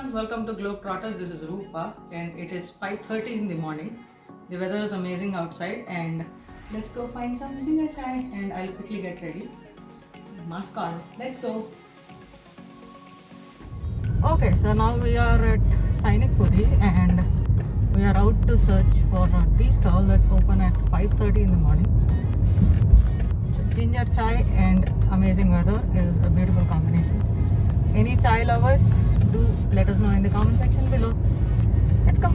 everyone, welcome to Globetrotterzz. This is Rupa and it is 5:30 in the morning. The weather is amazing outside and let's go find some ginger chai and I'll quickly get ready. Mask on, let's go. Okay, so now we are at Sainikpuri and we are out to search for a tea stall that's open at 5:30 in the morning. So ginger chai and amazing weather is a beautiful combination. Any chai lovers, do let us know in the comment section below. Let's go.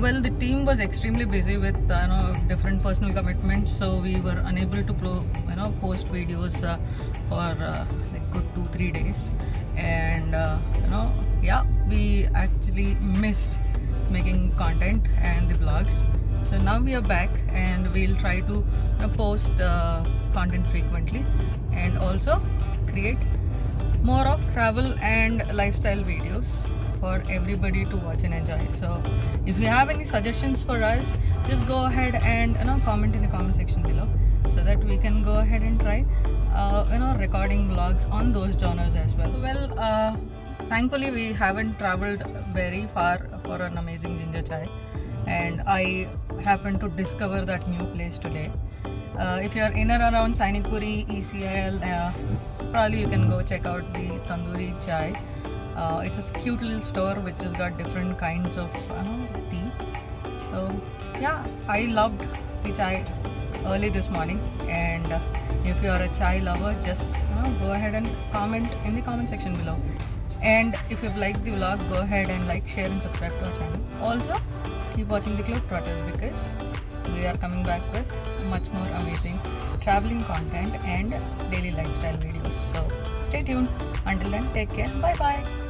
Well, the team was extremely busy with different personal commitments, so we were unable to post videos for like good 2-3 days, and we actually missed making content and the vlogs. So now we are back and we'll try to post content frequently and also create more of travel and lifestyle videos for everybody to watch and enjoy. So if you have any suggestions for us, just go ahead and comment in the comment section below so that we can go ahead and try recording vlogs on those genres as well. Well, thankfully we haven't traveled very far for an amazing ginger chai, and I happened to discover that new place today. If you are in or around Sainikpuri, ECL, probably you can go check out the tandoori chai. It's a cute little store which has got different kinds of tea. So yeah, I loved the chai early this morning, and if you are a chai lover, just go ahead and comment in the comment section below. And if you've liked the vlog, go ahead and like, share and subscribe to our channel. Also keep watching the Globetrotterzz because we are coming back with much more amazing traveling content and daily lifestyle videos. So stay tuned. Until then, take care. Bye bye.